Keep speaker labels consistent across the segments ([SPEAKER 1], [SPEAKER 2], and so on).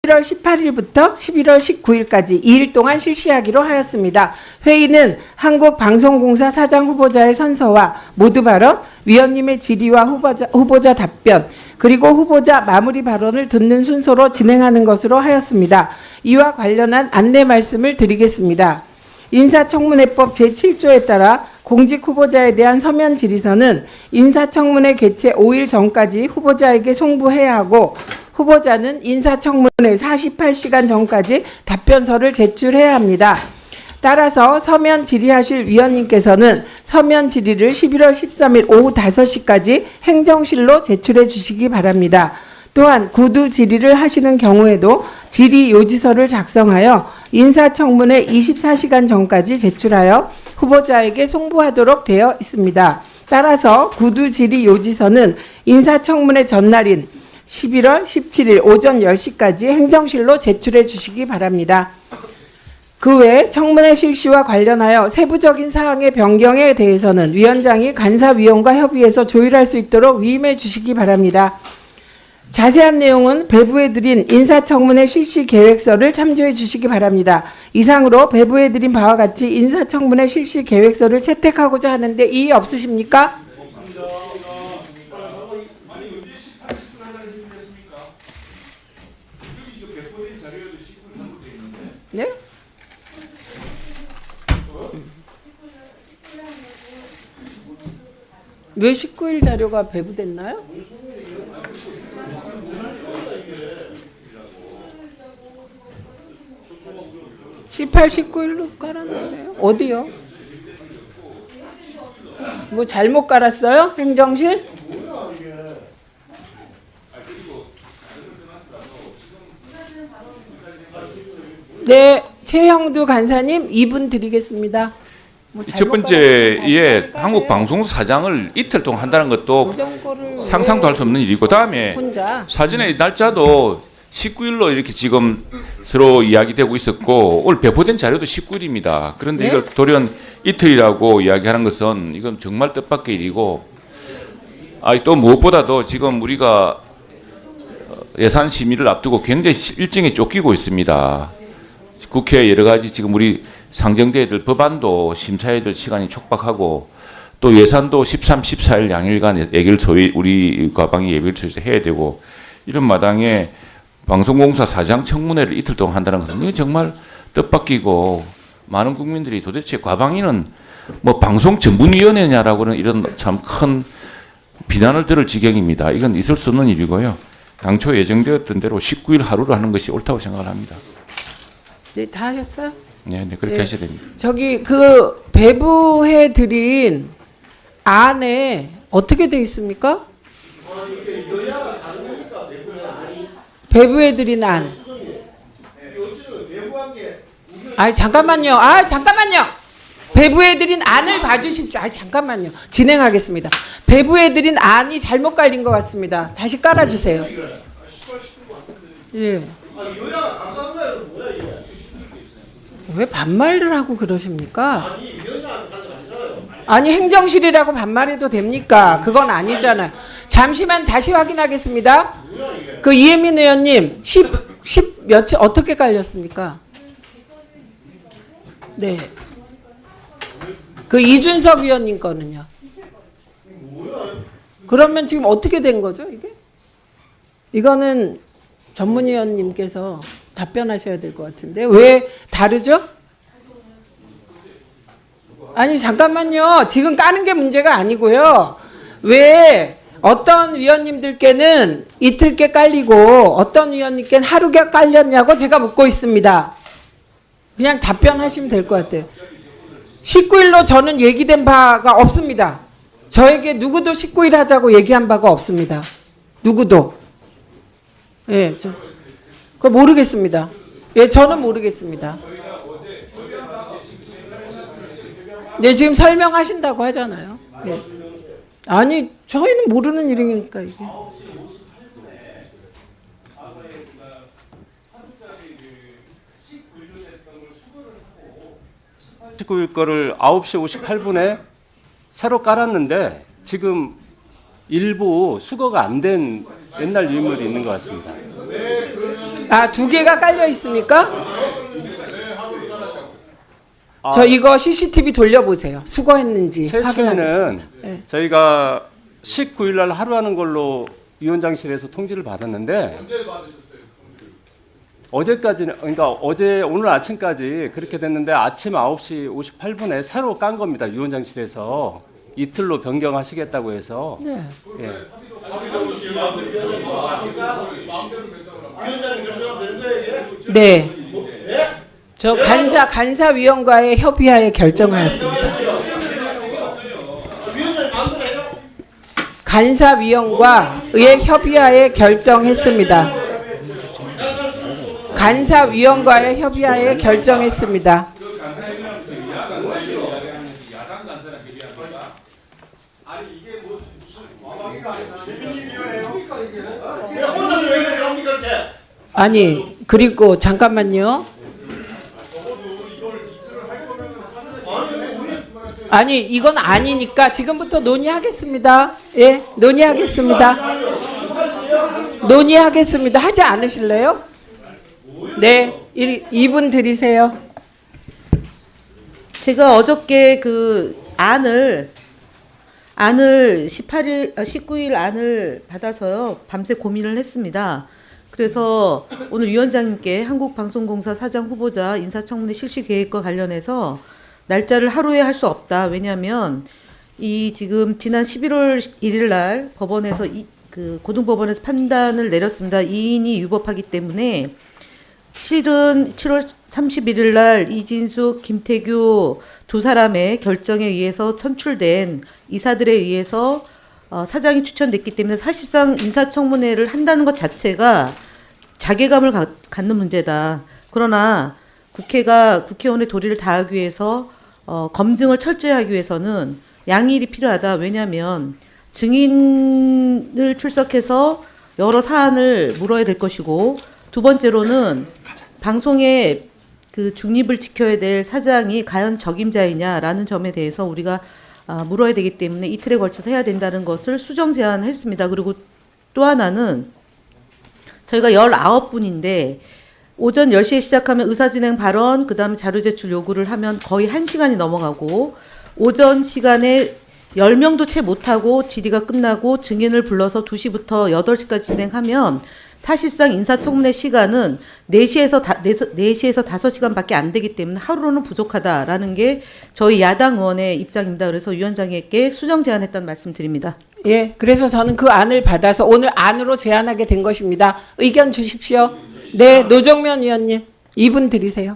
[SPEAKER 1] 11월 18일부터 11월 19일까지 2일 동안 실시하기로 하였습니다. 회의는 한국방송공사 사장 후보자의 선서와 모두 발언, 위원님의 질의와 후보자 답변, 그리고 후보자 마무리 발언을 듣는 순서로 진행하는 것으로 하였습니다. 이와 관련한 안내 말씀을 드리겠습니다. 인사청문회법 제7조에 따라 공직 후보자에 대한 서면 질의서는 인사청문회 개최 5일 전까지 후보자에게 송부해야 하고, 후보자는 인사청문회 48시간 전까지 답변서를 제출해야 합니다. 따라서 서면 질의하실 위원님께서는 서면 질의를 11월 13일 오후 5시까지 행정실로 제출해 주시기 바랍니다. 또한 구두 질의를 하시는 경우에도 질의 요지서를 작성하여 인사청문회 24시간 전까지 제출하여 후보자에게 송부하도록 되어 있습니다. 따라서 구두 질의 요지서는 인사청문회 전날인 11월 17일 오전 10시까지 행정실로 제출해 주시기 바랍니다. 그 외 청문회 실시와 관련하여 세부적인 사항의 변경에 대해서는 위원장이 간사위원과 협의해서 조율할 수 있도록 위임해 주시기 바랍니다. 자세한 내용은 배부해드린 인사청문회 실시 계획서를 참조해 주시기 바랍니다. 이상으로 배부해드린 바와 같이 인사청문회 실시 계획서를 채택하고자 하는데 이의 없으십니까? 네? 왜 19일 자료가 배부됐나요? (18, 19일로) 깔았는데요. 어디요? 뭐 잘못 깔았어요? 행정실? 네, 최형두 간사님 2분 드리겠습니다. 뭐
[SPEAKER 2] 첫 번째, 한국방송사 사장을 이틀 동안 한다는 것도 상상도 할 수 없는 일이고, 다음에 사전에 날짜도 19일로 이렇게 지금 서로 이야기되고 있었고, 오늘 배포된 자료도 19일입니다. 그런데 네? 이걸 돌연 이틀이라고 이야기하는 것은 이건 정말 뜻밖의 일이고, 또 무엇보다도 지금 우리가 예산 심의를 앞두고 굉장히 일정에 쫓기고 있습니다. 국회 여러 가지 지금 우리 상정돼야 될 법안도 심사해야 될 시간이 촉박하고, 또 예산도 13, 14일 양일간 우리 과방위 예비를 해야 되고, 이런 마당에 방송공사 사장 청문회를 이틀 동안 한다는 것은 이건 정말 뜻밖이고, 많은 국민들이 도대체 과방위는 뭐 방송전문위원회냐라고는 이런 참 큰 비난을 들을 지경입니다. 이건 있을 수 없는 일이고요. 당초 예정되었던 대로 19일 하루로 하는 것이 옳다고 생각을 합니다.
[SPEAKER 1] 네, 다 하셨어요?
[SPEAKER 2] 네, 그렇게 하셔야 됩니다.
[SPEAKER 1] 저기 그 배부해 드린 안에 어떻게 돼 있습니까? 배부해 드린 안. 잠깐만요. 잠깐만요. 배부해 드린 안을 봐주십시오. 잠깐만요. 진행하겠습니다. 배부해 드린 안이 잘못 깔린 것 같습니다. 다시 깔아주세요. 예. 왜 반말을 하고 그러십니까? 아니, 행정실이라고 반말해도 됩니까? 그건 아니잖아요. 잠시만 다시 확인하겠습니다. 그 이혜민 의원님, 10 며칠 어떻게 깔렸습니까? 네. 그 이준석 위원님 거는요? 그러면 지금 어떻게 된 거죠, 이게? 이거는 전문위원님께서 답변하셔야 될 것 같은데 왜 다르죠? 아니 잠깐만요. 지금 까는 게 문제가 아니고요. 왜 어떤 위원님들께는 이틀께 깔리고 어떤 위원님께는 하루께 깔렸냐고 제가 묻고 있습니다. 그냥 답변하시면 될 것 같아요. 19일로 저는 얘기된 바가 없습니다. 저에게 누구도 19일 하자고 얘기한 바가 없습니다. 누구도. 예, 그거 모르겠습니다. 예, 저는 모르겠습니다. 네, 지금 설명하신다고 하잖아요. 예. 아니, 저희는 모르는 일이니까 이게.
[SPEAKER 3] 19일 거를 9시 58분에 새로 깔았는데 지금 일부 수거가 안 된 옛날 유물이 있는 것 같습니다.
[SPEAKER 1] 아, 두 개가 깔려 있습니까?
[SPEAKER 3] 아,
[SPEAKER 1] 저 이거 CCTV 돌려보세요. 수거했는지 확인하겠습니다.
[SPEAKER 3] 최초에는
[SPEAKER 1] 네.
[SPEAKER 3] 저희가 19일 날 하루 하는 걸로 위원장실에서 통지를 받았는데 어제까지는 그러니까 어제 오늘 아침까지 그렇게 됐는데 아침 9시 58분에 새로 깐 겁니다. 위원장실에서 이틀로 변경하시겠다고 해서
[SPEAKER 1] 네.
[SPEAKER 3] 예.
[SPEAKER 1] 네. 저 간사위원과의 협의하에 결정하였습니다. 간사위원과의 협의하에 결정했습니다. 간사위원과의 협의하에 결정했습니다. 아니, 그리고 잠깐만요. 아니, 이건 아니니까 지금부터 논의하겠습니다. 예, 논의하겠습니다. 논의하겠습니다. 하지 않으실래요? 네, 2분 드리세요.
[SPEAKER 4] 제가 어저께 그 안을 19일 안을 받아서요. 밤새 고민을 했습니다. 그래서 오늘 위원장님께 한국방송공사 사장 후보자 인사청문회 실시 계획과 관련해서 날짜를 하루에 할 수 없다. 왜냐하면 이 지금 지난 11월 1일 날 법원에서 그 고등법원에서 판단을 내렸습니다. 2인이 유법하기 때문에 실은 7월 31일 날 이진숙, 김태규 두 사람의 결정에 의해서 선출된 이사들에 의해서 사장이 추천됐기 때문에 사실상 인사청문회를 한다는 것 자체가 자괴감을 갖는 문제다. 그러나 국회의원의 도리를 다하기 위해서 검증을 철저히 하기 위해서는 양일이 필요하다. 왜냐하면 증인을 출석해서 여러 사안을 물어야 될 것이고, 두 번째로는 방송의 그 중립을 지켜야 될 사장이 과연 적임자이냐라는 점에 대해서 우리가 물어야 되기 때문에 이틀에 걸쳐서 해야 된다는 것을 수정 제안했습니다. 그리고 또 하나는 저희가 19분인데 오전 10시에 시작하면 의사진행 발언, 그다음에 자료 제출 요구를 하면 거의 1시간이 넘어가고, 오전 시간에 10명도 채 못하고 질의가 끝나고 증인을 불러서 2시부터 8시까지 진행하면 사실상 인사청문회 시간은 4시에서 5시간밖에 안 되기 때문에 하루로는 부족하다라는 게 저희 야당 의원의 입장입니다. 그래서 위원장에게 수정 제안했다는 말씀 드립니다.
[SPEAKER 1] 예, 그래서 저는 그 안을 받아서 오늘 안으로 제안하게 된 것입니다. 의견 주십시오. 네, 노정면 의원님 2분 드리세요.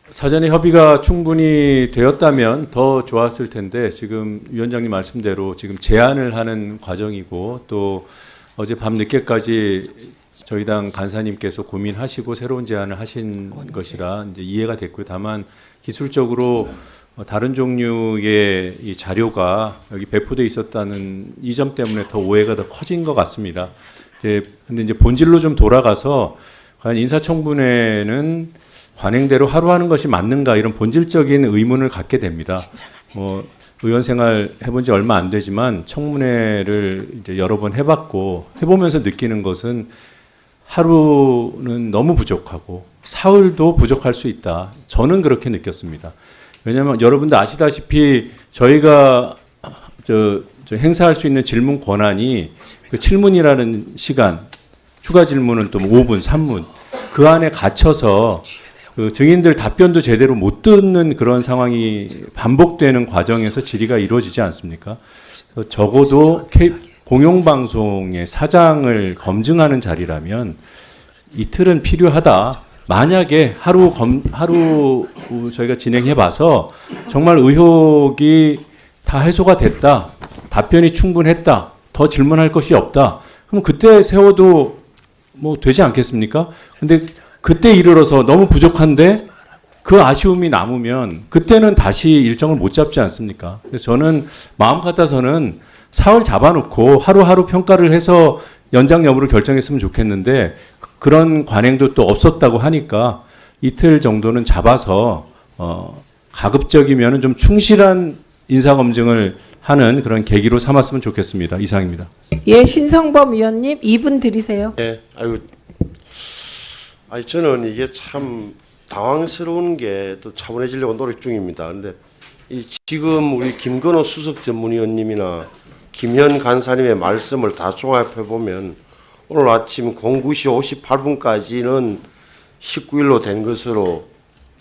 [SPEAKER 5] 사전에 협의가 충분히 되었다면 더 좋았을 텐데 지금 위원장님 말씀대로 지금 제안을 하는 과정이고, 또 어제 밤 늦게까지 저희 당 간사님께서 고민하시고 새로운 제안을 하신 것이라 이제 이해가 됐고요. 다만 기술적으로 다른 종류의 이 자료가 여기 배포돼 있었다는 이 점 때문에 더 오해가 더 커진 것 같습니다. 근데 이제 본질로 좀 돌아가서 과연 인사청문회는 관행대로 하루 하는 것이 맞는가, 이런 본질적인 의문을 갖게 됩니다. 의원 생활 해본 지 얼마 안 되지만 청문회를 이제 여러 번 해봤고, 해보면서 느끼는 것은 하루는 너무 부족하고 사흘도 부족할 수 있다. 저는 그렇게 느꼈습니다. 왜냐하면 여러분들 아시다시피 저희가 행사할 수 있는 질문 권한이 그 7문이라는 시간, 추가 질문은 또 5분, 3분 그 안에 갇혀서 그 증인들 답변도 제대로 못 듣는 그런 상황이 반복되는 과정에서 질의가 이루어지지 않습니까? 적어도 공영방송의 사장을 검증하는 자리라면 이틀은 필요하다. 만약에 하루 저희가 진행해봐서 정말 의혹이 다 해소가 됐다, 답변이 충분했다, 더 질문할 것이 없다, 그럼 그때 세워도 뭐 되지 않겠습니까? 근데 그때 이르러서 너무 부족한데 그 아쉬움이 남으면 그때는 다시 일정을 못 잡지 않습니까? 그래서 저는 마음 같아서는 사흘 잡아놓고 하루하루 평가를 해서 연장 여부를 결정했으면 좋겠는데, 그런 관행도 또 없었다고 하니까 이틀 정도는 잡아서 가급적이면 좀 충실한 인사검증을 하는 그런 계기로 삼았으면 좋겠습니다. 이상입니다.
[SPEAKER 1] 예, 신성범 위원님 2분 드리세요.
[SPEAKER 6] 네, 아니 저는 이게 참 당황스러운 게 또 차분해지려고 노력 중입니다. 그런데 지금 우리 김건호 수석 전문위원님이나 김현 간사님의 말씀을 다 종합해 보면 오늘 아침 09시 58분까지는 19일로 된 것으로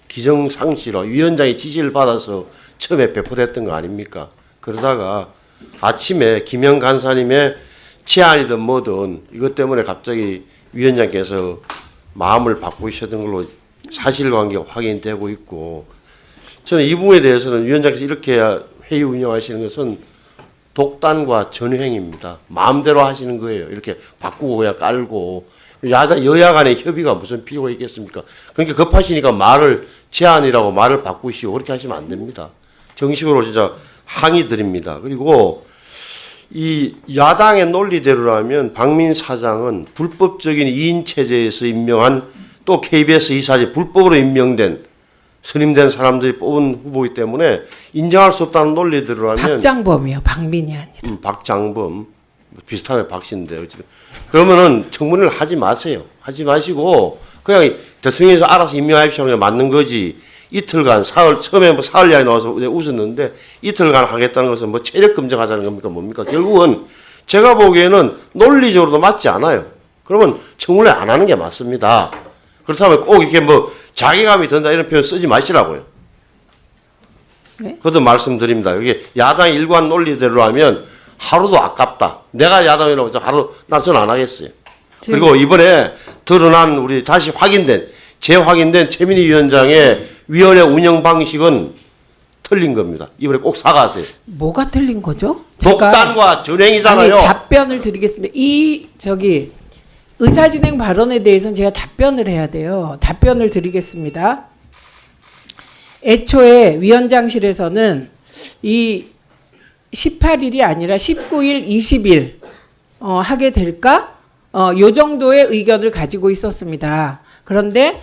[SPEAKER 6] 기정상시로 위원장의 지시를 받아서 처음에 배포됐던 거 아닙니까? 그러다가 아침에 김현 간사님의 제안이든 뭐든 이것 때문에 갑자기 위원장께서 마음을 바꾸셨던 걸로 사실관계가 확인되고 있고, 저는 이 부분에 대해서는 위원장께서 이렇게 회의 운영하시는 것은 독단과 전횡입니다. 마음대로 하시는 거예요. 이렇게 바꾸고 그냥 깔고. 여야 간의 협의가 무슨 필요가 있겠습니까? 그러니까 급하시니까 제안이라고 말을 바꾸시고 그렇게 하시면 안 됩니다. 정식으로 진짜 항의 드립니다. 그리고 이 야당의 논리대로라면 박민 사장은 불법적인 2인 체제에서 임명한 또 KBS 이사직 불법으로 임명된 선임된 사람들이 뽑은 후보이기 때문에 인정할 수 없다는 논리대로라면
[SPEAKER 1] 박장범이요. 박민이 아니라.
[SPEAKER 6] 박장범 비슷하네 박씨인데 어쨌든 그러면은 청문회를 하지 마세요. 하지 마시고 그냥 대통령에서 알아서 임명하십시오. 그냥 맞는 거지. 이틀간 처음에 뭐 사흘 이야기 나와서 웃었는데 이틀간 하겠다는 것은 뭐 체력 검증하자는 겁니까 뭡니까? 결국은 제가 보기에는 논리적으로도 맞지 않아요. 그러면 청문회 안 하는 게 맞습니다. 그렇다면 꼭 이렇게 뭐 자괴감이 든다 이런 표현 쓰지 마시라고요.
[SPEAKER 1] 네?
[SPEAKER 6] 그것도 말씀드립니다. 이게 야당 일관 논리대로 하면 하루도 아깝다. 내가 야당이라고 해서 하루 저는 안 하겠어요. 그리고 이번에 드러난 우리 다시 재확인된 최민희 위원장의 위원회 운영 방식은 틀린 겁니다. 이번에 꼭 사과하세요.
[SPEAKER 1] 뭐가 틀린 거죠?
[SPEAKER 6] 독단과 전횡이잖아요.
[SPEAKER 1] 아니, 답변을 드리겠습니다. 의사진행 발언에 대해서는 제가 답변을 해야 돼요. 답변을 드리겠습니다. 애초에 위원장실에서는 이 18일이 아니라 19일, 20일 하게 될까? 요 정도의 의견을 가지고 있었습니다. 그런데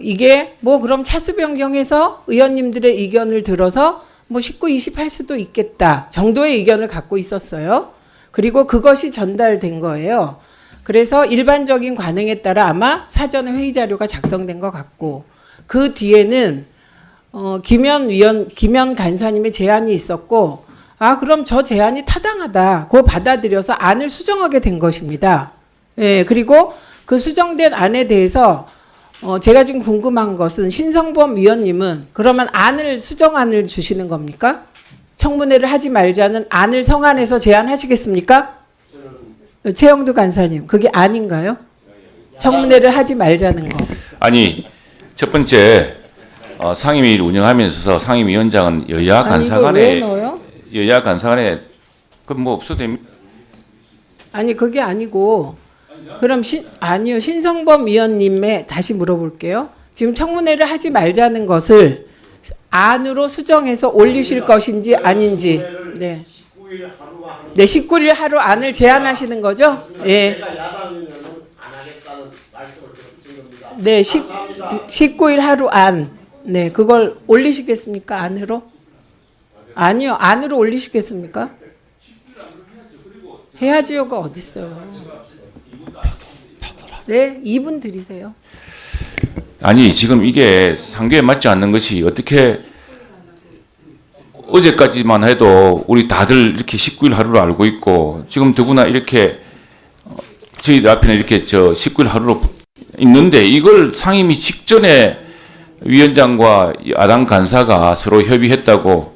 [SPEAKER 1] 이게 뭐 그럼 차수 변경해서 의원님들의 의견을 들어서 뭐 19, 20 할 수도 있겠다 정도의 의견을 갖고 있었어요. 그리고 그것이 전달된 거예요. 그래서 일반적인 관행에 따라 아마 사전에 회의 자료가 작성된 것 같고 그 뒤에는 김현 간사님의 제안이 있었고 그럼 저 제안이 타당하다. 그거 받아들여서 안을 수정하게 된 것입니다. 예, 그리고 그 수정된 안에 대해서 제가 지금 궁금한 것은 신성범 위원님은 그러면 수정안을 주시는 겁니까? 청문회를 하지 말자는 안을 성안해서 제안하시겠습니까? 최영두 간사님, 그게 아닌가요? 청문회를 하지 말자는 거.
[SPEAKER 2] 아니 첫 번째 상임위를 운영하면서 상임위원장은 여야 간사간에 그 뭐 없어도 됩니다.
[SPEAKER 1] 아니 그게 아니고 그럼 신성범 위원님의 다시 물어볼게요. 지금 청문회를 하지 말자는 것을 안으로 수정해서 올리실 것인지 아닌지. 네. 19일 하루 안을 제안하시는 거죠? 예. 네, 19일 하루 안. 네, 그걸 올리시겠습니까? 안으로? 아니요, 안으로 올리시겠습니까? 해야지요가 어디 있어요? 네, 2분 드리세요.
[SPEAKER 2] 아니 지금 이게 상규에 맞지 않는 것이 어떻게 어제까지만 해도 우리 다들 이렇게 19일 하루로 알고 있고 지금 더구나 이렇게 저희들 앞에는 이렇게 19일 하루로 있는데 이걸 상임위 직전에 위원장과 야당 간사가 서로 협의했다고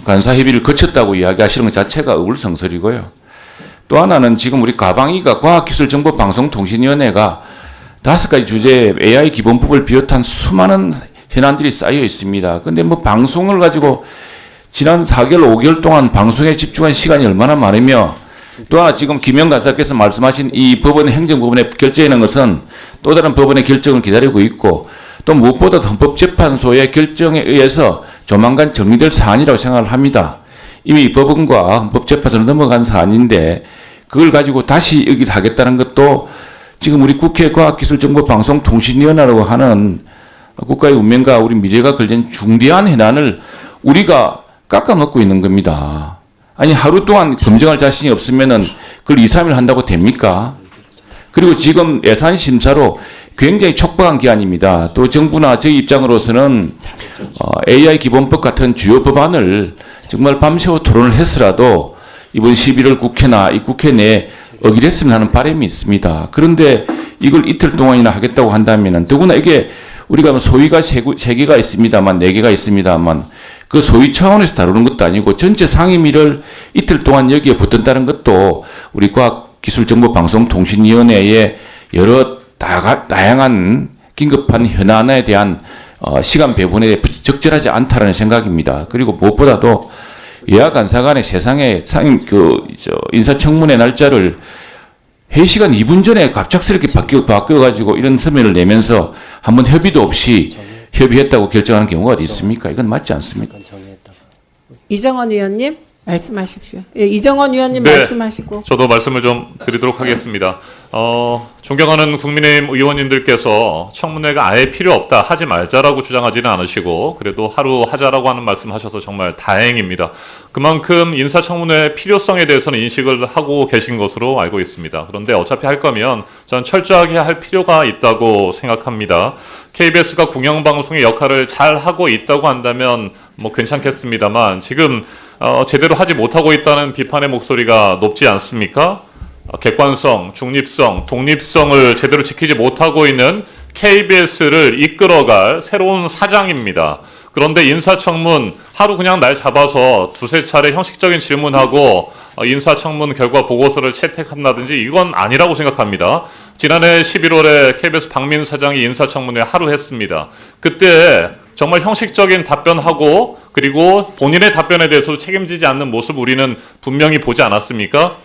[SPEAKER 2] 간사 협의를 거쳤다고 이야기하시는 것 자체가 어불성설이고요. 또 하나는 지금 우리 가방위가 과학기술정보방송통신위원회가 5가지 주제에 AI 기본법을 비롯한 수많은 현안들이 쌓여 있습니다. 근데 뭐 방송을 가지고 지난 4개월, 5개월 동안 방송에 집중한 시간이 얼마나 많으며 또 하나 지금 김영 간사께서 말씀하신 이 법원 행정법원에 결정하는 것은 또 다른 법원의 결정을 기다리고 있고 또 무엇보다 헌법재판소의 결정에 의해서 조만간 정리될 사안이라고 생각을 합니다. 이미 법원과 헌법재판소로 넘어간 사안인데 그걸 가지고 다시 여기 하겠다는 것도 지금 우리 국회 과학기술정보방송통신위원회라고 하는 국가의 운명과 우리 미래가 걸린 중대한 현안을 우리가 깎아먹고 있는 겁니다. 아니 하루 동안 검증할 자신이 없으면은 그걸 2, 3일 한다고 됩니까? 그리고 지금 예산 심사로 굉장히 촉박한 기한입니다. 또 정부나 저희 입장으로서는 AI 기본법 같은 주요 법안을 정말 밤새워 토론을 해서라도 이번 11월 국회나 이 국회 내에 어기랬으면 하는 바람이 있습니다. 그런데 이걸 이틀 동안이나 하겠다고 한다면은 더구나 이게 우리가 소위가 3개가 있습니다만 4개가 있습니다만 그 소위 차원에서 다루는 것도 아니고 전체 상임위를 이틀 동안 여기에 붙든다는 것도 우리 과학기술정보방송통신위원회의 여러 다양한 긴급한 현안에 대한 시간 배분에 적절하지 않다라는 생각입니다. 그리고 무엇보다도 여야 간사 간의 세상에 인사청문회 날짜를 회의 시간 2분 전에 갑작스럽게 바뀌어가지고 이런 서면을 내면서 한번 협의도 없이 협의했다고 결정하는 경우가 어디 있습니까? 이건 맞지 않습니다.
[SPEAKER 1] 이정원 의원님 말씀하십시오. 예, 이정원 의원님
[SPEAKER 7] 네.
[SPEAKER 1] 말씀하시고.
[SPEAKER 7] 저도 말씀을 좀 드리도록 하겠습니다. 존경하는 국민의힘 의원님들께서 청문회가 아예 필요 없다, 하지 말자라고 주장하지는 않으시고 그래도 하루 하자라고 하는 말씀하셔서 정말 다행입니다. 그만큼 인사청문회 필요성에 대해서는 인식을 하고 계신 것으로 알고 있습니다. 그런데 어차피 할 거면 전 철저하게 할 필요가 있다고 생각합니다. KBS가 공영방송의 역할을 잘 하고 있다고 한다면 뭐 괜찮겠습니다만 지금 제대로 하지 못하고 있다는 비판의 목소리가 높지 않습니까? 객관성, 중립성, 독립성을 제대로 지키지 못하고 있는 KBS를 이끌어갈 새로운 사장입니다. 그런데 인사청문 하루 그냥 날 잡아서 두세 차례 형식적인 질문하고 인사청문 결과 보고서를 채택한다든지 이건 아니라고 생각합니다. 지난해 11월에 KBS 박민 사장이 인사청문회 하루 했습니다. 그때 정말 형식적인 답변하고 그리고 본인의 답변에 대해서 책임지지 않는 모습 우리는 분명히 보지 않았습니까?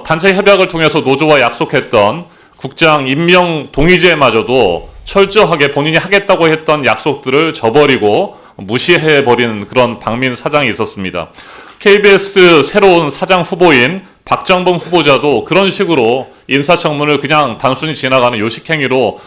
[SPEAKER 7] 단체 협약을 통해서 노조와 약속했던 국장 임명 동의제마저도 철저하게 본인이 하겠다고 했던 약속들을 저버리고 무시해버리는 그런 박민 사장이 있었습니다. KBS 새로운 사장 후보인 박정범 후보자도 그런 식으로 인사청문을 그냥 단순히 지나가는 요식행위로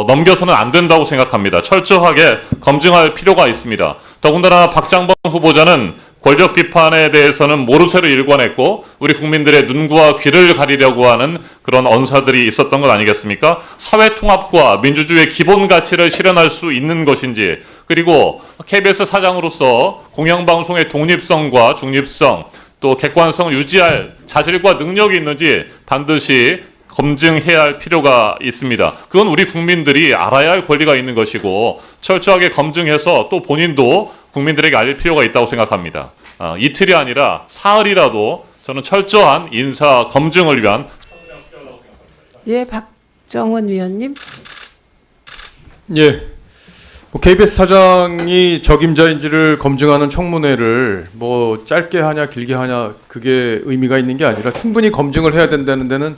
[SPEAKER 7] 넘겨서는 안 된다고 생각합니다. 철저하게 검증할 필요가 있습니다. 더군다나 박정범 후보자는 권력 비판에 대해서는 모르쇠로 일관했고 우리 국민들의 눈과 귀를 가리려고 하는 그런 언사들이 있었던 것 아니겠습니까? 사회 통합과 민주주의의 기본 가치를 실현할 수 있는 것인지 그리고 KBS 사장으로서 공영방송의 독립성과 중립성 또 객관성을 유지할 자질과 능력이 있는지 반드시 검증해야 할 필요가 있습니다. 그건 우리 국민들이 알아야 할 권리가 있는 것이고 철저하게 검증해서 또 본인도 국민들에게 알릴 필요가 있다고 생각합니다. 이틀이 아니라 사흘이라도 저는 철저한 인사 검증을 위한
[SPEAKER 1] 예, 박정원 위원님.
[SPEAKER 8] 예. KBS 사장이 적임자인지를 검증하는 청문회를 뭐 짧게 하냐 길게 하냐 그게 의미가 있는 게 아니라 충분히 검증을 해야 된다는 데는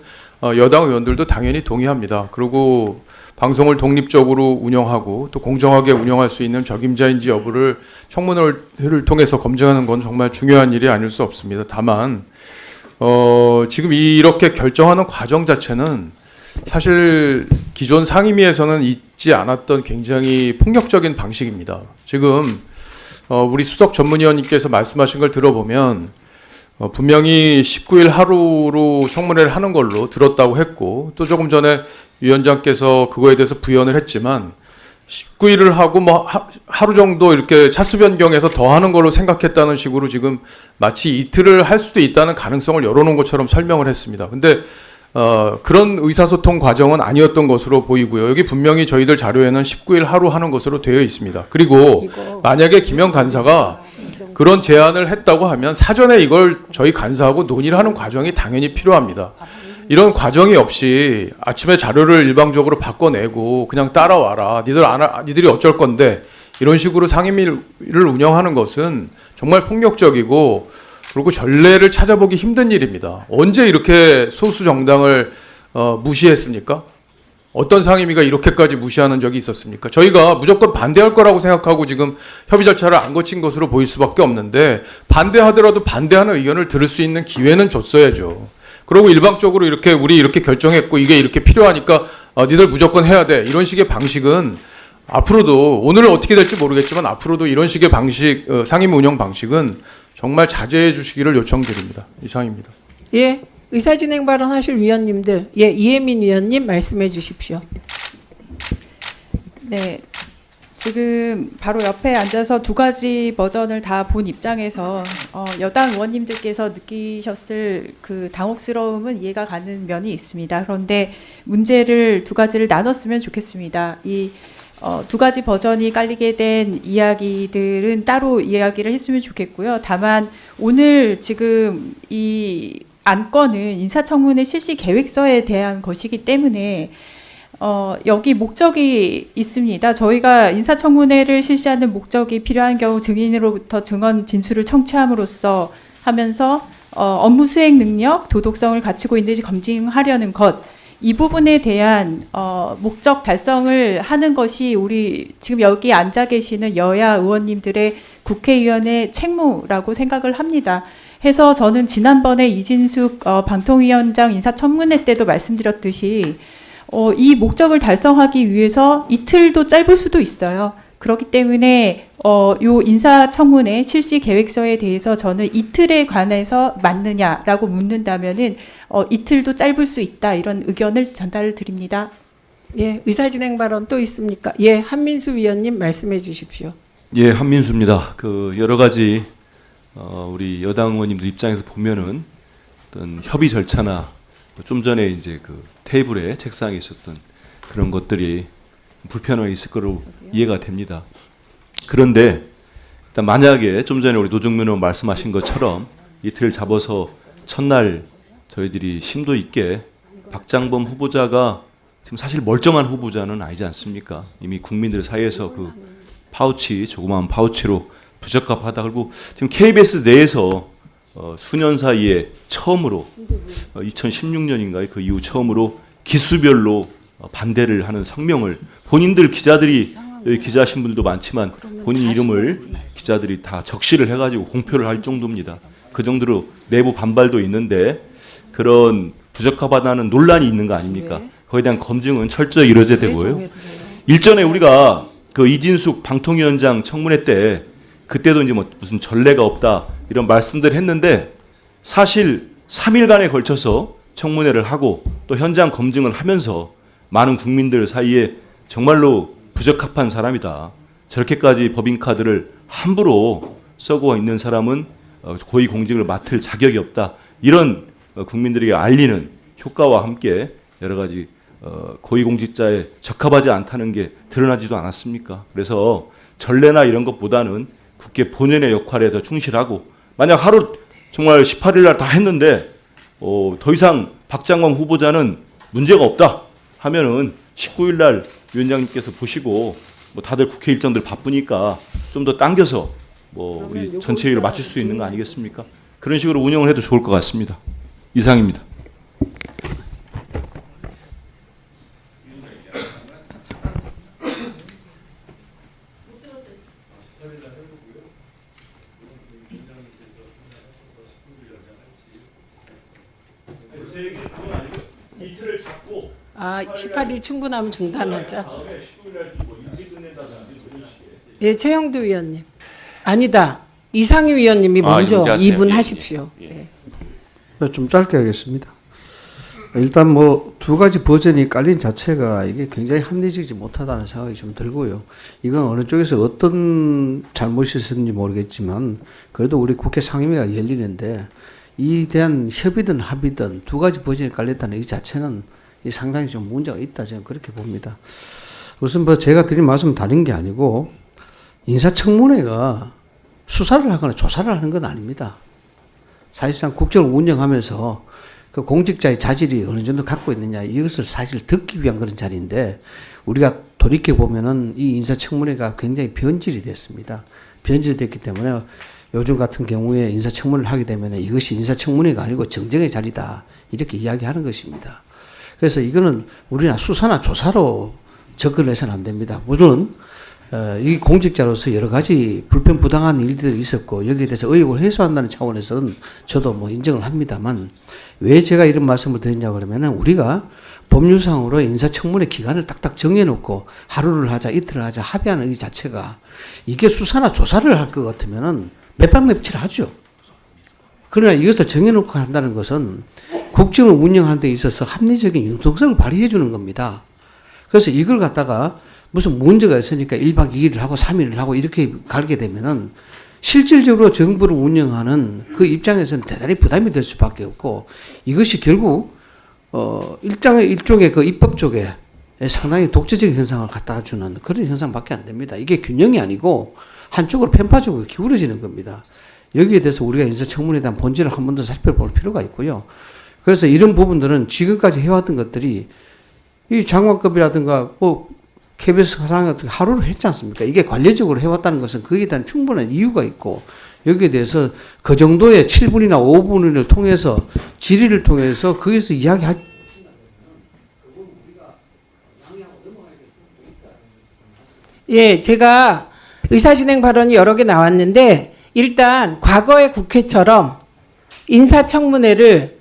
[SPEAKER 8] 여당 의원들도 당연히 동의합니다. 그리고 방송을 독립적으로 운영하고 또 공정하게 운영할 수 있는 적임자인지 여부를 청문회를 통해서 검증하는 건 정말 중요한 일이 아닐 수 없습니다. 다만 지금 이렇게 결정하는 과정 자체는 사실 기존 상임위에서는 있지 않았던 굉장히 폭력적인 방식입니다. 지금 우리 수석 전문위원님께서 말씀하신 걸 들어보면 분명히 19일 하루로 청문회를 하는 걸로 들었다고 했고 또 조금 전에 위원장께서 그거에 대해서 부연을 했지만 19일을 하고 뭐 하루 정도 이렇게 차수 변경해서 더 하는 걸로 생각했다는 식으로 지금 마치 이틀을 할 수도 있다는 가능성을 열어놓은 것처럼 설명을 했습니다. 근데 그런 의사소통 과정은 아니었던 것으로 보이고요. 여기 분명히 저희들 자료에는 19일 하루 하는 것으로 되어 있습니다. 그리고 만약에 김영 간사가 그런 제안을 했다고 하면 사전에 이걸 저희 간사하고 논의를 하는 과정이 당연히 필요합니다. 이런 과정이 없이 아침에 자료를 일방적으로 바꿔내고 그냥 따라와라. 니들이 어쩔 건데 이런 식으로 상임위를 운영하는 것은 정말 폭력적이고 그리고 전례를 찾아보기 힘든 일입니다. 언제 이렇게 소수 정당을 무시했습니까? 어떤 상임위가 이렇게까지 무시하는 적이 있었습니까? 저희가 무조건 반대할 거라고 생각하고 지금 협의 절차를 안 거친 것으로 보일 수밖에 없는데 반대하더라도 반대하는 의견을 들을 수 있는 기회는 줬어야죠. 그리고 일방적으로 우리 이렇게 결정했고 이게 이렇게 필요하니까 니들 무조건 해야 돼. 이런 식의 방식은 앞으로도 오늘은 어떻게 될지 모르겠지만 앞으로도 이런 식의 방식 상임 운영 방식은 정말 자제해 주시기를 요청드립니다. 이상입니다.
[SPEAKER 1] 예, 의사진행 발언하실 위원님들, 예, 이혜민 위원님 말씀해 주십시오.
[SPEAKER 9] 네, 지금 바로 옆에 앉아서 두 가지 버전을 다 본 입장에서 여당 의원님들께서 느끼셨을 그 당혹스러움은 이해가 가는 면이 있습니다. 그런데 문제를 두 가지를 나눴으면 좋겠습니다. 이 두 가지 버전이 깔리게 된 이야기들은 따로 이야기를 했으면 좋겠고요. 다만 오늘 지금 이 안건은 인사청문회 실시 계획서에 대한 것이기 때문에 여기 목적이 있습니다. 저희가 인사청문회를 실시하는 목적이 필요한 경우 증인으로부터 증언 진술을 청취함으로써 하면서 업무 수행 능력, 도덕성을 갖추고 있는지 검증하려는 것, 이 부분에 대한 목적 달성을 하는 것이 우리 지금 여기 앉아 계시는 여야 의원님들의 국회의원의 책무라고 생각을 합니다. 해서 저는 지난번에 이진숙 방통위원장 인사청문회 때도 말씀드렸듯이 이 목적을 달성하기 위해서 이틀도 짧을 수도 있어요. 그렇기 때문에 요 인사청문회 실시 계획서에 대해서 저는 이틀에 관해서 맞느냐라고 묻는다면은 이틀도 짧을 수 있다, 이런 의견을 전달을 드립니다.
[SPEAKER 1] 예, 의사진행 발언 또 있습니까? 예, 한민수 위원님 말씀해 주십시오.
[SPEAKER 10] 예, 한민수입니다. 그 여러 가지 우리 여당 의원님들 입장에서 보면은 어떤 협의 절차나 좀 전에 이제 그 테이블에 책상에 있었던 그런 것들이 불편함이 있을 거로 이해가 됩니다. 그런데 일단 만약에 좀 전에 우리 노정면 의원 말씀하신 것처럼 이틀 잡아서 첫날 저희들이 심도 있게 박장범 후보자가 지금 사실 멀쩡한 후보자는 아니지 않습니까? 이미 국민들 사이에서 그 파우치, 조그마한 파우치로 부적합하다. 그리고 지금 KBS 내에서 수년 사이에 처음으로 2016년인가요? 그 이후 처음으로 기수별로 반대를 하는 성명을 본인들 기자들이, 여기 기자하신 분들도 많지만 본인 이름을 기자들이 다 적시를 해가지고 공표를 할 정도입니다. 그 정도로 내부 반발도 있는데 그런 부적합하다는 논란이 있는 거 아닙니까? 거기에 대한 검증은 철저히 이루어져야 되고요. 일전에 우리가 그 이진숙 방통위원장 청문회 때 그때도 이제 뭐 무슨 전례가 없다 이런 말씀들 했는데 사실 3일간에 걸쳐서 청문회를 하고 또 현장 검증을 하면서 많은 국민들 사이에 정말로 부적합한 사람이다. 저렇게까지 법인카드를 함부로 써고 있는 사람은 고위공직을 맡을 자격이 없다. 이런 국민들에게 알리는 효과와 함께 여러 가지 고위공직자에 적합하지 않다는 게 드러나지도 않았습니까? 그래서 전례나 이런 것보다는 국회 본연의 역할에 더 충실하고 만약 하루 정말 18일 날 다 했는데 더 이상 박장범 후보자는 문제가 없다 하면은 19일 날 위원장님께서 보시고 뭐 다들 국회 일정들 바쁘니까 좀 더 당겨서 뭐 우리 전체 회의를 마칠 수 있는 거 아니겠습니까? 그런 식으로 운영을 해도 좋을 것 같습니다. 이상입니다.
[SPEAKER 5] 이틀을 잡고
[SPEAKER 1] 18일 충분하면 중단하자. 예, 최영두 위원님. 아니다. 이상희 위원님이 먼저
[SPEAKER 2] 인자하세요.
[SPEAKER 1] 2분
[SPEAKER 2] 예,
[SPEAKER 1] 하십시오.
[SPEAKER 2] 예.
[SPEAKER 1] 네.
[SPEAKER 11] 좀 짧게 하겠습니다. 일단 뭐 두 가지 버전이 깔린 자체가 이게 굉장히 합리적이지 못하다는 생각이 좀 들고요. 이건 어느 쪽에서 어떤 잘못이 있었는지 모르겠지만 그래도 우리 국회 상임위가 열리는데 이에 대한 협의든 합의든 두 가지 버전이 깔렸다는 이 자체는 상당히 좀 문제가 있다 저는 그렇게 봅니다. 우선 뭐 제가 드린 말씀은 다른 게 아니고 인사청문회가 수사를 하거나 조사를 하는 건 아닙니다. 사실상 국정을 운영하면서 그 공직자의 자질이 어느 정도 갖고 있느냐 이것을 사실 듣기 위한 그런 자리인데 우리가 돌이켜 보면은 이 인사청문회가 굉장히 변질이 됐습니다. 변질이 됐기 때문에 요즘 같은 경우에 인사청문회를 하게 되면 이것이 인사청문회가 아니고 정쟁의 자리다 이렇게 이야기하는 것입니다. 그래서 이거는 우리나 수사나 조사로 접근을 해서는 안 됩니다. 물론 이 공직자로서 여러 가지 불편부당한 일들이 있었고 여기에 대해서 의혹을 해소한다는 차원에서는 저도 뭐 인정을 합니다만 왜 제가 이런 말씀을 드리냐고 그러면은 우리가 법률상으로 인사청문회 기간을 딱딱 정해놓고 하루를 하자, 이틀을 하자 합의하는 이 자체가 이게 수사나 조사를 할 것 같으면은 몇박몇칠 하죠. 그러나 이것을 정해놓고 한다는 것은 국정을 운영하는 데 있어서 합리적인 융통성을 발휘해 주는 겁니다. 그래서 이걸 갖다가 무슨 문제가 있으니까 1박 2일을 하고 3일을 하고 이렇게 가게 되면은 실질적으로 정부를 운영하는 그 입장에서는 대단히 부담이 될 수밖에 없고, 이것이 결국 일종의 그 입법 쪽에 상당히 독재적인 현상을 갖다 주는 그런 현상밖에 안 됩니다. 이게 균형이 아니고 한쪽으로 편파적으로 기울어지는 겁니다. 여기에 대해서 우리가 인사청문회에 대한 본질을 한 번 더 살펴볼 필요가 있고요. 그래서 이런 부분들은 지금까지 해왔던 것들이 이 장관급이라든가 뭐 KBS 사장 같은 하루를 했지 않습니까? 이게 관례적으로 해왔다는 것은 거기에 대한 충분한 이유가 있고, 여기에 대해서 그 정도의 7분이나 5분을 통해서 질의를 통해서 거기서 이야기하.
[SPEAKER 1] 예, 제가 의사진행 발언이 여러 개 나왔는데, 일단 과거의 국회처럼 인사청문회를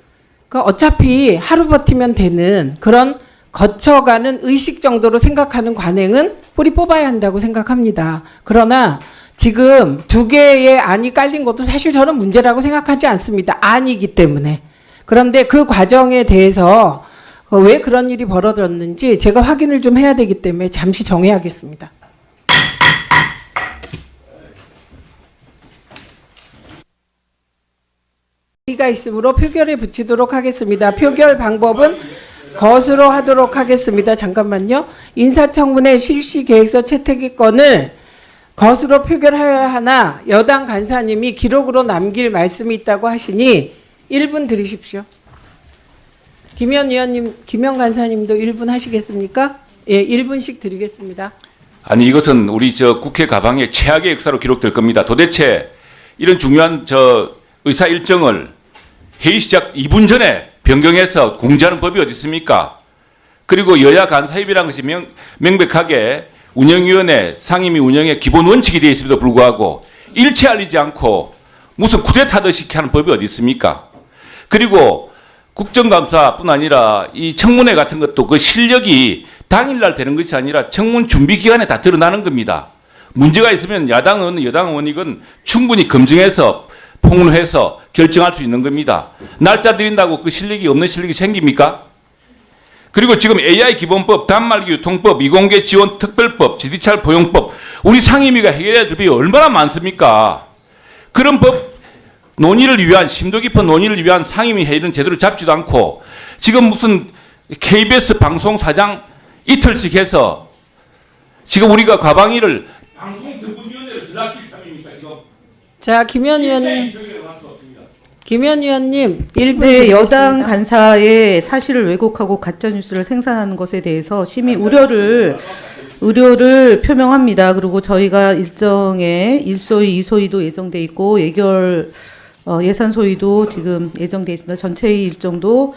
[SPEAKER 1] 어차피 하루 버티면 되는 그런 거쳐가는 의식 정도로 생각하는 관행은 뿌리 뽑아야 한다고 생각합니다. 그러나 지금 두 개의 안이 깔린 것도 사실 저는 문제라고 생각하지 않습니다. 안이기 때문에. 그런데 그 과정에 대해서 왜 그런 일이 벌어졌는지 제가 확인을 좀 해야 되기 때문에 잠시 정해야겠습니다. 가 있으므로 표결에 붙이도록 하겠습니다. 표결 방법은 것으로 하도록 하겠습니다. 잠깐만요. 인사청문회 실시계획서 채택의 건을 것으로 표결하여야 하나 여당 간사님이 기록으로 남길 말씀이 있다고 하시니 1분 드리십시오. 김현 의원님, 김현 간사님도 1분 하시겠습니까? 예, 1분씩 드리겠습니다.
[SPEAKER 2] 아니 이것은 우리 저 국회 가방의 최악의 역사로 기록될 겁니다. 도대체 이런 중요한 저 의사 일정을 회의 시작 2분 전에 변경해서 공지하는 법이 어디 있습니까? 그리고 여야 간사협의라는 것이 명백하게 운영위원회, 상임위 운영의 기본 원칙이 되어 있음에도 불구하고 일체 알리지 않고 무슨 쿠데타듯이 하는 법이 어디 있습니까? 그리고 국정감사뿐 아니라 이 청문회 같은 것도 그 실력이 당일날 되는 것이 아니라 청문 준비 기간에 다 드러나는 겁니다. 문제가 있으면 야당은 여당 의원이건 충분히 검증해서 폭로해서 결정할 수 있는 겁니다. 날짜 드린다고 그 실력이 없는 실력이 생깁니까? 그리고 지금 AI 기본법, 단말기 유통법, 이공개 지원 특별법, 지디찰 포용법, 우리 상임위가 해결해야 될 법이 얼마나 많습니까? 그런 법 논의를 위한, 심도 깊은 논의를 위한 상임위 회의는 제대로 잡지도 않고 지금 무슨 KBS 방송사장 이틀씩 해서 지금 우리가 과방위를 방송정보위원회를 전락시킬 참입니까 지금?
[SPEAKER 1] 자, 김현 의원님. 김현 의원님 1분.
[SPEAKER 4] 네, 여당 간사의 사실을 왜곡하고 가짜 뉴스를 생산하는 것에 대해서 심히 우려를 표명합니다. 그리고 저희가 일정에 1소위, 2소위도 예정돼 있고 예산 소위도 지금 예정돼 있습니다. 전체의 일정도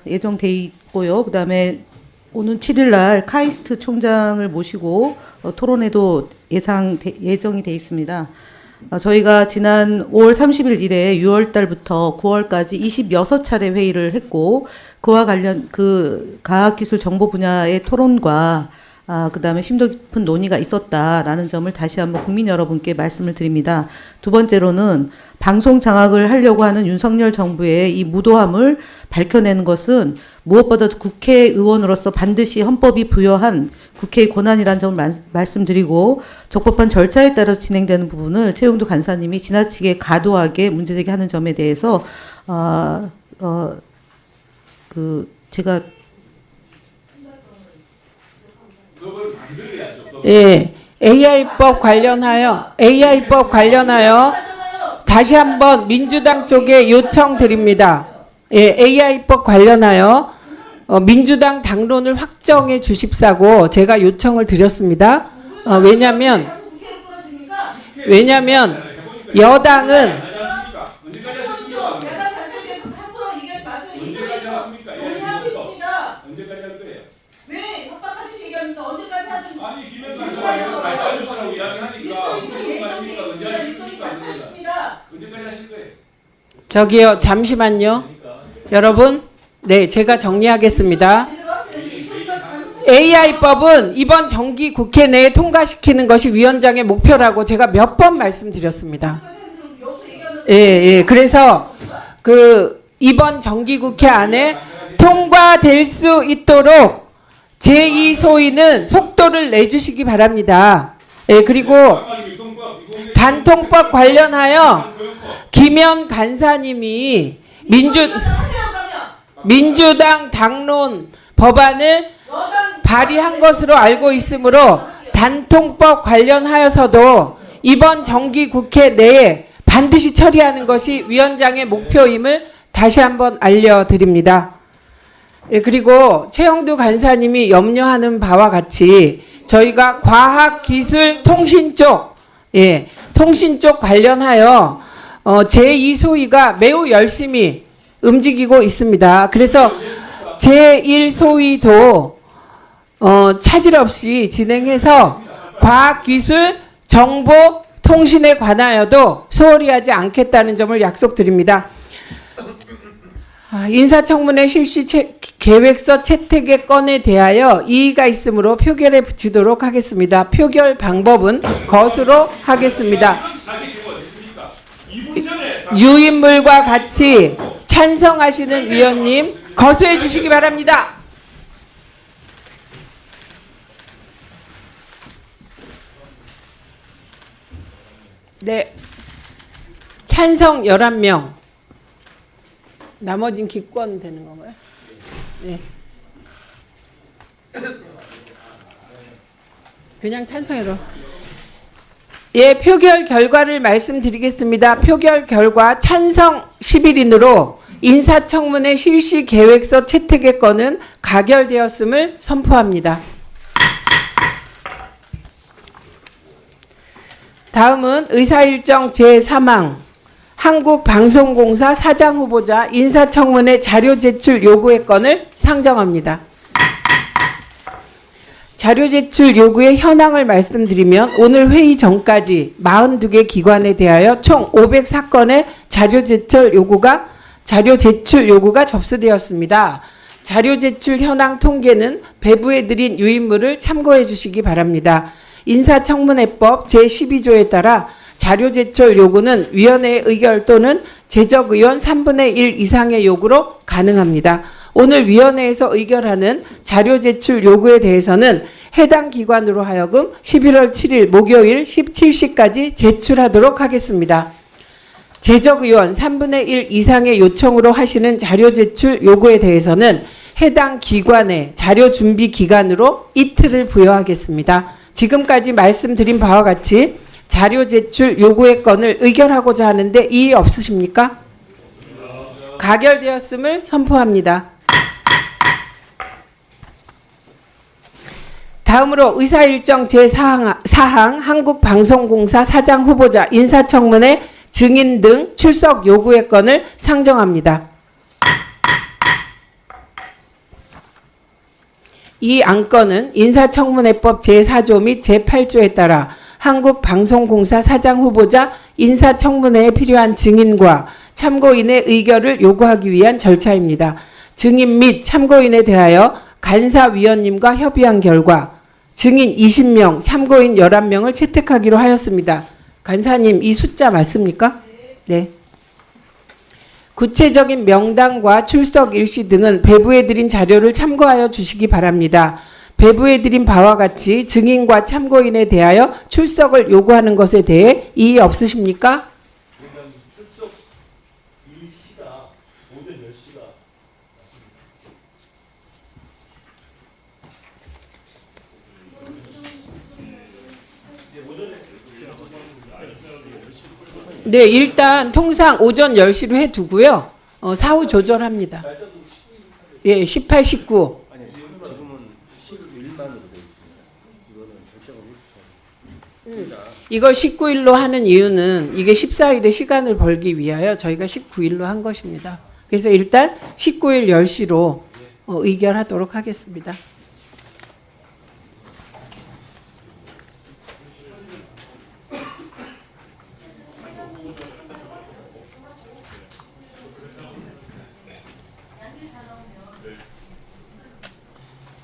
[SPEAKER 4] 예정돼 있고요. 그다음에 오는 7일 날 카이스트 총장을 모시고 토론회도 예정이 돼 있습니다. 저희가 지난 5월 30일 이래 6월 달부터 9월까지 26차례 회의를 했고, 그와 관련 그 과학기술 정보 분야의 토론과 그다음에 심도 깊은 논의가 있었다라는 점을 다시 한번 국민 여러분께 말씀을 드립니다. 두 번째로는 방송 장악을 하려고 하는 윤석열 정부의 이 무도함을 밝혀내는 것은 무엇보다 국회의원으로서 반드시 헌법이 부여한 국회의 권한이라는 점을 말씀드리고, 적법한 절차에 따라서 진행되는 부분을 최용두 간사님이 지나치게 과도하게 문제제기하는 점에 대해서 제가
[SPEAKER 1] 예, AI법 관련하여 다시 한번 민주당 쪽에 요청드립니다. 예, AI법 관련하여 민주당 당론을 확정해 주십사고 제가 요청을 드렸습니다. 왜냐하면 여당은 저기요, 잠시만요. 여러분, 네, 제가 정리하겠습니다. AI법은 이번 정기 국회 내에 통과시키는 것이 위원장의 목표라고 제가 몇 번 말씀드렸습니다. 예. 그래서 이번 정기 국회 안에 통과될 수 있도록 제2소위는 속도를 내주시기 바랍니다. 예, 그리고 단통법 관련하여 김현 간사님이 민주당 당론 법안을 발의한 것으로 알고 있으므로 단통법 관련하여서도 이번 정기 국회 내에 반드시 처리하는 것이 위원장의 목표임을 다시 한번 알려드립니다. 예, 그리고 최영두 간사님이 염려하는 바와 같이 저희가 과학기술통신 쪽, 통신 쪽 관련하여 제2소위가 매우 열심히 움직이고 있습니다. 그래서 제1소위도 차질 없이 진행해서 과학기술, 정보, 통신에 관하여도 소홀히 하지 않겠다는 점을 약속드립니다. 인사청문회 실시 계획서 채택의 건에 대하여 이의가 있으므로 표결에 붙이도록 하겠습니다. 표결 방법은 것으로 하겠습니다. 유인물과 같이 찬성하시는 위원님 거수해 주시기 바랍니다. 네. 찬성 11명. 나머진 기권 되는 건가요? 네. 그냥 찬성해도. 예, 표결 결과를 말씀드리겠습니다. 표결 결과 찬성 11인으로 인사청문회 실시 계획서 채택의 건은 가결되었음을 선포합니다. 다음은 의사일정 제3항 한국방송공사 사장 후보자 인사청문회 자료 제출 요구의 건을 상정합니다. 자료 제출 요구의 현황을 말씀드리면 오늘 회의 전까지 42개 기관에 대하여 총 504건의 자료 제출 요구가 접수되었습니다. 자료 제출 현황 통계는 배부해 드린 유인물을 참고해 주시기 바랍니다. 인사청문회법 제12조에 따라 자료 제출 요구는 위원회의 의결 또는 제적 의원 3분의 1 이상의 요구로 가능합니다. 오늘 위원회에서 의결하는 자료 제출 요구에 대해서는 해당 기관으로 하여금 11월 7일 목요일 17시까지 제출하도록 하겠습니다. 제적 의원 3분의 1 이상의 요청으로 하시는 자료 제출 요구에 대해서는 해당 기관의 자료 준비 기간으로 이틀을 부여하겠습니다. 지금까지 말씀드린 바와 같이 자료 제출 요구의 건을 의결하고자 하는데 이의 없으십니까? 가결되었음을 선포합니다. 다음으로 의사일정 제4항 한국방송공사 사장 후보자 인사청문회 증인 등 출석 요구의 건을 상정합니다. 이 안건은 인사청문회법 제4조 및 제8조에 따라 한국방송공사 사장 후보자 인사청문회에 필요한 증인과 참고인의 의결을 요구하기 위한 절차입니다. 증인 및 참고인에 대하여 간사위원님과 협의한 결과 증인 20명, 참고인 11명을 채택하기로 하였습니다. 간사님, 이 숫자 맞습니까? 네. 구체적인 명단과 출석 일시 등은 배부해드린 자료를 참고하여 주시기 바랍니다. 배부해드린 바와 같이 증인과 참고인에 대하여 출석을 요구하는 것에 대해 이의 없으십니까? 네, 일단 통상 오전 10시로 해두고요. 사후 조절합니다. 예, 18, 19. 이걸 19일로 하는 이유는 이게 14일에 시간을 벌기 위하여 저희가 19일로 한 것입니다. 그래서 일단 19일 10시로 의결하도록 하겠습니다.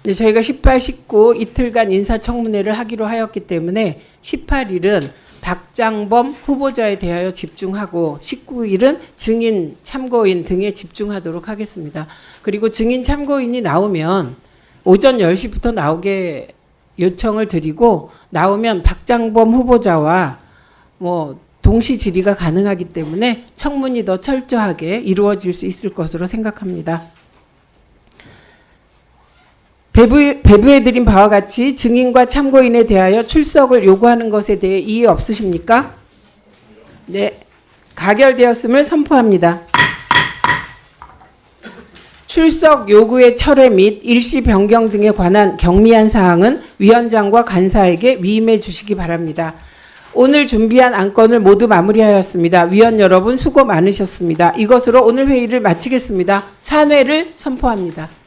[SPEAKER 1] 네, 저희가 18, 19 이틀간 인사청문회를 하기로 하였기 때문에 18일은 박장범 후보자에 대하여 집중하고 19일은 증인, 참고인 등에 집중하도록 하겠습니다. 그리고 증인, 참고인이 나오면 오전 10시부터 나오게 요청을 드리고 나오면 박장범 후보자와 동시 질의가 가능하기 때문에 청문이 더 철저하게 이루어질 수 있을 것으로 생각합니다. 배부해드린 바와 같이 증인과 참고인에 대하여 출석을 요구하는 것에 대해 이의 없으십니까? 네, 가결되었음을 선포합니다. 출석 요구의 철회 및 일시 변경 등에 관한 경미한 사항은 위원장과 간사에게 위임해 주시기 바랍니다. 오늘 준비한 안건을 모두 마무리하였습니다. 위원 여러분 수고 많으셨습니다. 이것으로 오늘 회의를 마치겠습니다. 산회를 선포합니다.